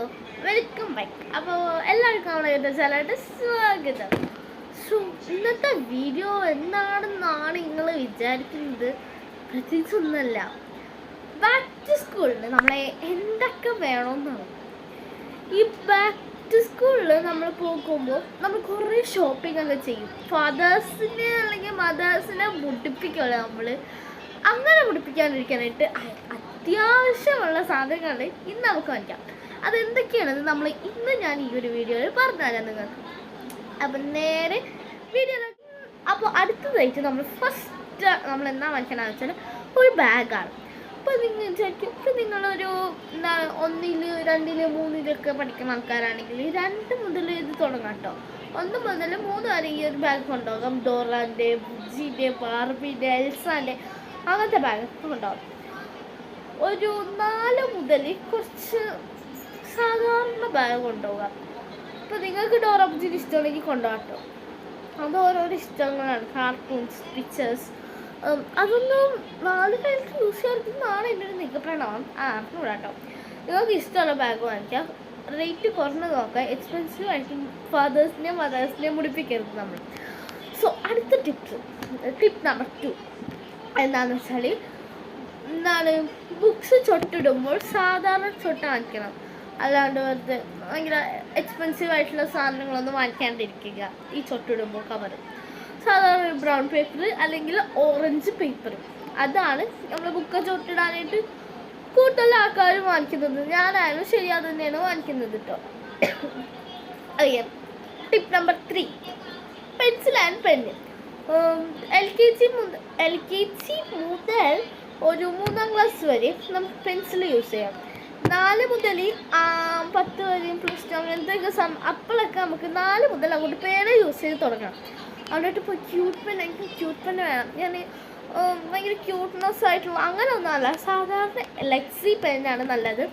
Hello, welcome back. അപ്പോൾ എല്ലാവർക്കും നമ്മുടെ യൂട്യൂബ് ചാനലിലോട്ട് സ്വാഗതം. സോ ഇന്നത്തെ വീഡിയോ എന്താണെന്നാണ് നിങ്ങൾ വിചാരിക്കുന്നത്? പ്രത്യേകിച്ചൊന്നുമല്ല, ബാക്ക് ടു സ്കൂളിൽ നമ്മളെ എന്തൊക്കെ വേണമെന്നാണ്. ഈ ബാക്ക് ടു സ്കൂളിൽ നമ്മൾ പോകുമ്പോൾ നമ്മൾ കുറേ ഷോപ്പിംഗ് ഒക്കെ ചെയ്യും. ഫാദേഴ്സിനെ അല്ലെങ്കിൽ മദേഴ്സിനെ മുടിപ്പിക്കുമല്ലോ നമ്മൾ. അങ്ങനെ മുടിപ്പിക്കാണ്ടിരിക്കാനായിട്ട് അത്യാവശ്യമുള്ള സാധനങ്ങൾ ഇന്ന് നമുക്ക് വാങ്ങിക്കാം. അതെന്തൊക്കെയാണെന്ന് ഞാൻ ഈ ഒരു വീഡിയോയിൽ പറഞ്ഞുതരാം നിങ്ങൾക്ക്. അപ്പം നേരെ വീഡിയോ. അപ്പോൾ അടുത്തതായിട്ട് നമ്മൾ എന്താ വാങ്ങിക്കണമെന്ന് വെച്ചാൽ ഒരു ബാഗാണ്. അപ്പോൾ നിങ്ങൾ വിചാരിക്കും, ഇപ്പം നിങ്ങളൊരു 1, 2, 3 പഠിക്കുന്ന ആൾക്കാരാണെങ്കിൽ 2 മുതൽ ഇത് തുടങ്ങാം കേട്ടോ. 1 മുതൽ 3 വരെ ഈ ഒരു ബാഗ് കൊണ്ടുപോകാം. ഡോറാൻ്റെ, ബുജിൻ്റെ, ബാർബിൻ്റെ, എൽസാൻ്റെ അങ്ങനത്തെ ബാഗ് കൊണ്ടുപോകാം. ഒരു 4 മുതൽ കുറച്ച് സാധാരണ ബാഗ് കൊണ്ടുപോകാം. ഇപ്പോൾ നിങ്ങൾക്ക് ഡോറ ബുജിന് ഇഷ്ടമുണ്ടെങ്കിൽ കൊണ്ടുപോകാം കേട്ടോ. അത് ഓരോരോ ഇഷ്ടങ്ങളാണ്. കാർട്ടൂൺസ്, പിക്ചേഴ്സ്, അതൊന്നും 4 കാലത്ത് യൂസ് ചെയ്യാറുണ്ടെന്നാണ് എൻ്റെ ഒരു നിഗമനം. അറിഞ്ഞൂടാ കേട്ടോ. നിങ്ങൾക്ക് ഇഷ്ടമുള്ള ബാഗ് വാങ്ങിക്കാം. റേറ്റ് കുറഞ്ഞ് നോക്കാം. എക്സ്പെൻസീവ് ആയിട്ട് ഫാദേഴ്സിനെയും മദേഴ്സിനെയും മുടിപ്പിക്കരുത് നമ്മൾ. സോ അടുത്ത ടിപ്പ് നമ്പർ 2 എന്താണെന്ന് വെച്ചാൽ, ബുക്സ് ചൊട്ടിടുമ്പോൾ സാധാരണ ചൊട്ട വാങ്ങിക്കണം. അല്ലാണ്ട് വെറുതെ ഭയങ്കര എക്സ്പെൻസീവ് ആയിട്ടുള്ള സാധനങ്ങളൊന്നും വാങ്ങിക്കാണ്ടിരിക്കുക. ഈ ചൊട്ടിടുമ്പോൾ കവർ സാധാരണ ഒരു ബ്രൗൺ പേപ്പർ അല്ലെങ്കിൽ ഓറഞ്ച് പേപ്പർ, അതാണ് നമ്മൾ ബുക്ക് ചൊട്ടിടാനായിട്ട് കൂടുതൽ ആൾക്കാരും വാങ്ങിക്കുന്നത്. ഞാനായാലും ശരി അത് തന്നെയാണ് വാങ്ങിക്കുന്നത് കേട്ടോ. അറിയാം. Tip number 3, pencil and pen. L K G മുതൽ ഒരു 3ാം ക്ലാസ് വരെ നമുക്ക് പെൻസിൽ യൂസ് ചെയ്യാം. 4 മുതൽ 10 വരെയും +2 അങ്ങനത്തെയൊക്കെ അപ്പോഴൊക്കെ നമുക്ക് 4 മുതൽ അങ്ങോട്ട് പേന യൂസ് ചെയ്ത് തുടങ്ങാം. അതുകൊണ്ടിട്ട് ഇപ്പോൾ എനിക്ക് ക്യൂട്ട് പെൻ വേണം. ഞാൻ ഭയങ്കര ക്യൂട്ട്നെസ് ആയിട്ടുള്ള അങ്ങനെ ഒന്നുമല്ല, സാധാരണ ലെക്സി പെന്നാണ് നല്ലത്.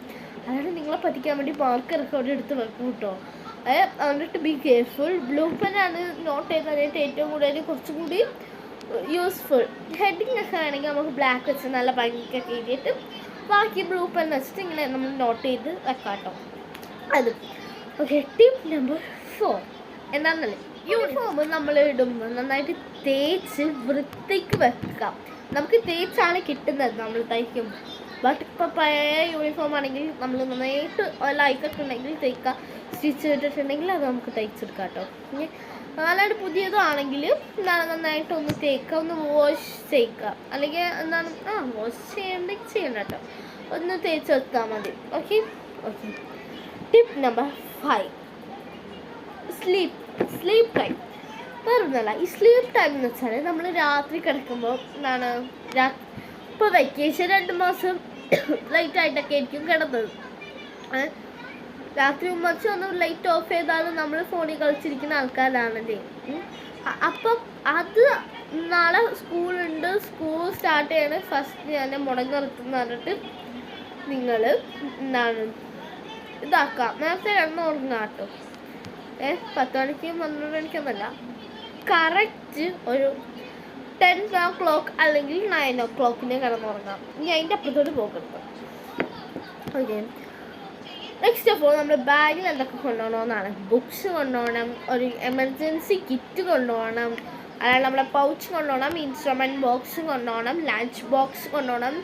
അതാണ് നിങ്ങളെ പറ്റിക്കാൻ വേണ്ടി മാർക്കറൊക്കെ അവിടെ എടുത്ത് വെക്കും കേട്ടോ. അതുകൊണ്ടിട്ട് ബി കെയർഫുൾ. ബ്ലൂ പെന്നാണ് നോട്ട് ചെയ്താനായിട്ട് ഏറ്റവും കൂടുതൽ കുറച്ചും കൂടി യൂസ്ഫുൾ. ഹെഡിങ് ഒക്കെ ആണെങ്കിൽ നമുക്ക് ബ്ലാക്ക് വെച്ച് നല്ല ഭംഗിയൊക്കെ എഴുതിയിട്ട് ബാക്കി ബ്ലൂ പെൻ വെച്ചിട്ട് ഇങ്ങനെ നമ്മൾ നോട്ട് ചെയ്ത് വെക്കാം കേട്ടോ. അത് ഓക്കെ. ടിപ്പ് നമ്പർ 4 എന്താണെന്നല്ലേ, യൂണിഫോം നമ്മൾ ഇടുമ്പോൾ നന്നായിട്ട് തേച്ച് വൃത്തിക്ക് വെക്കാം. നമുക്ക് തേച്ചാണ് കിട്ടുന്നത് നമ്മൾ തയ്ക്കുമ്പോൾ. ബട്ട് ഇപ്പോൾ പഴയ യൂണിഫോം ആണെങ്കിൽ നമ്മൾ നന്നായിട്ട് ലൈക്കൊക്കെ ഉണ്ടെങ്കിൽ തയ്ക്കുക. സ്റ്റിച്ച് ചെയ്തിട്ടുണ്ടെങ്കിൽ അത് നമുക്ക് തയ്ച്ചെടുക്കാം കേട്ടോ. ഇനി അല്ലാണ്ട് പുതിയതാണെങ്കിൽ നന്നായിട്ടൊന്ന് തേക്കുക, ഒന്ന് വാഷ് ചെയ്യുക. അല്ലെങ്കിൽ വാഷ് ചെയ്യണ്ട കേട്ടോ, ഒന്ന് തേച്ച് വെച്ചാൽ മതി. Okay. Tip number 5, sleep time. വേറൊന്നുമല്ല, ഈ സ്ലീപ്പ് ടൈം എന്ന് വെച്ചാൽ നമ്മൾ രാത്രി കിടക്കുമ്പോൾ ഇപ്പോൾ വെക്കേഷൻ 2 മാസം ലൈറ്റായിട്ടൊക്കെ ആയിരിക്കും കിടന്നത്. രാത്രി ഉമ്മച്ച് ഒന്ന് ലൈറ്റ് ഓഫ് ചെയ്താലും നമ്മൾ ഫോണിൽ കളിച്ചിരിക്കുന്ന ആൾക്കാരാണല്ലേ. അപ്പം അത് നാളെ സ്കൂളുണ്ട്, സ്കൂൾ സ്റ്റാർട്ട് ചെയ്യണ ഫസ്റ്റ് ഞാൻ മുടങ്ങി നിർത്തുന്ന പറഞ്ഞിട്ട് നിങ്ങൾ ഇതാക്കാം. നേരത്തെ കിടന്നുറങ്ങാം കേട്ടോ. 10 മണിക്ക് 12 മണിക്കൊന്നുമല്ല, കറക്റ്റ് ഒരു 10 o'clock അല്ലെങ്കിൽ 9 o'clock കിടന്നുറങ്ങാം. ഇനി അതിൻ്റെ അപ്പുറത്തോട്ട് പോകരുത്. ഓക്കെ. നെക്സ്റ്റ് ഓഫ് ഓൾ നമ്മൾ ബാഗിൽ എന്തൊക്കെ കൊണ്ടുപോകണമെന്നാണ്. ബുക്സ് കൊണ്ടുപോകണം, ഒരു എമർജൻസി കിറ്റ് കൊണ്ടുപോകണം, അല്ലാണ്ട് നമ്മളെ പൗച്ച് കൊണ്ടുപോകണം, ഇൻസ്ട്രുമെൻറ്റ് ബോക്സ് കൊണ്ടുപോകണം, ലഞ്ച് ബോക്സ് കൊണ്ടുപോകണം,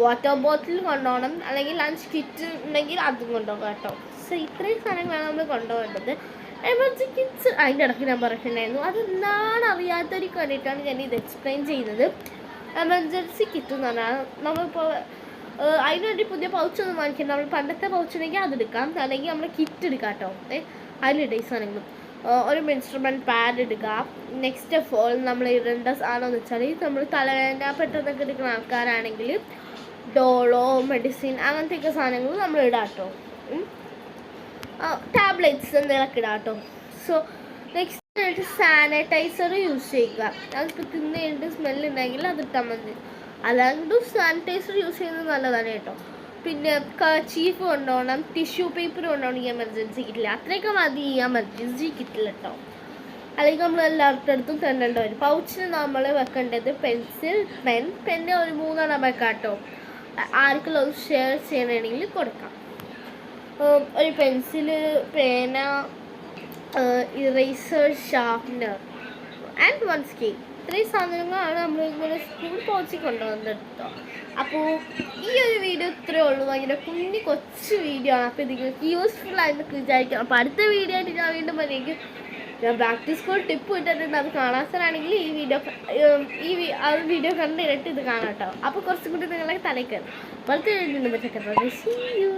വാട്ടർ ബോട്ടിൽ കൊണ്ടുപോകണം, അല്ലെങ്കിൽ ലഞ്ച് കിറ്റ് ഉണ്ടെങ്കിൽ അതും കൊണ്ടുപോകാം കേട്ടോ. സോ ഇത്രയും സാധനങ്ങളാണ് നമ്മൾ കൊണ്ടുപോകേണ്ടത്. എമർജൻസി കിറ്റ്സ് അതിൻ്റെ ഇടയ്ക്ക് ഞാൻ പറഞ്ഞിട്ടുണ്ടായിരുന്നു. അതെന്താണ് അറിയാത്തവർക്ക് വേണ്ടിയിട്ടാണ് ഞാൻ ഇത് എക്സ്പ്ലെയിൻ ചെയ്യുന്നത്. എമർജൻസി കിറ്റ് എന്ന് പറഞ്ഞാൽ നമ്മളിപ്പോൾ അതിനുവേണ്ടി പുതിയ പൗച്ചൊന്നും വാങ്ങിക്കണം. നമ്മൾ പണ്ടത്തെ പൗച്ചുണ്ടെങ്കിൽ അതെടുക്കാം, അല്ലെങ്കിൽ നമ്മൾ കിറ്റ് എടുക്കാം കേട്ടോ. അതിലിട ഈ സാധനങ്ങളും ഒരു ഇൻസ്ട്രുമെൻറ്റ് പാഡ് എടുക്കുക. നെക്സ്റ്റ് ഓഫ് ഓൾ നമ്മൾ ഇടേണ്ട സാധനം വെച്ചാൽ, നമ്മൾ തലവേദന പെട്ടെന്നൊക്കെ എടുക്കുന്ന ആൾക്കാരാണെങ്കിൽ ഡോളോ, മെഡിസിൻ അങ്ങനത്തെയൊക്കെ സാധനങ്ങൾ നമ്മൾ ഇടാം കേട്ടോ. ടാബ്ലറ്റ്സ് എന്തെങ്കിലുമൊക്കെ ഇടാം കേട്ടോ. സോ നെക്സ്റ്റ് ആയിട്ട് സാനിറ്റൈസർ യൂസ് ചെയ്യുക. അതിപ്പോൾ തിന്ന് കഴിഞ്ഞിട്ട് സ്മെല്ലുണ്ടെങ്കിൽ അതിട്ടാൽ മതി. അല്ലാണ്ട് സാനിറ്റൈസർ യൂസ് ചെയ്യുന്നത് നല്ലതാണ് കേട്ടോ. പിന്നെ ചീഫ് കൊണ്ടുപോകണം, ടിഷ്യൂ പേപ്പർ കൊണ്ടുപോകണം ഈ എമർജൻസി കിറ്റില്ല. അത്രയൊക്കെ മതി ഈ എമർജൻസി കിറ്റിൽ കേട്ടോ. അല്ലെങ്കിൽ നമ്മൾ എല്ലാവരുടെ അടുത്തും തരേണ്ട വരും. പൗച്ചിന് നമ്മൾ വെക്കേണ്ടത് പെൻസിൽ, പെന്ന് ഒരു 3 വെക്കാം കേട്ടോ. ആർക്കെല്ലാം ഷെയർ ചെയ്യണമെങ്കിൽ കൊടുക്കാം. ഒരു പെൻസില്, പേന, eraser, sharpener and one scale. ഇത്രയും സാധനങ്ങളാണ് നമ്മൾ ഇങ്ങനെ സ്കൂൾ പോച്ചിൽ കൊണ്ടുവന്നത് കേട്ടോ. അപ്പോൾ ഈ ഒരു വീഡിയോ ഇത്രയേ ഉള്ളൂ. ഭയങ്കര കൊച്ചു വീഡിയോ ആണ്. അപ്പോൾ ഇത് നിങ്ങൾക്ക് യൂസ്ഫുൾ ആയെന്നൊക്കെ വിചാരിക്കാം. അപ്പോൾ അടുത്ത വീഡിയോ ആയിട്ട് ഞാൻ വീണ്ടും വരേക്കും. ഞാൻ ബാക്ക് ടു സ്കൂൾ ടിപ്പ് ഇട്ടിട്ടുണ്ട്. അത് കാണാത്തതാണെങ്കിൽ ഈ വീഡിയോ കണ്ടിട്ട് ഇത് കാണാം കേട്ടോ. അപ്പോൾ കുറച്ചും കൂടി നിങ്ങളെ തലയ്ക്ക് അടുത്ത വീഡിയോ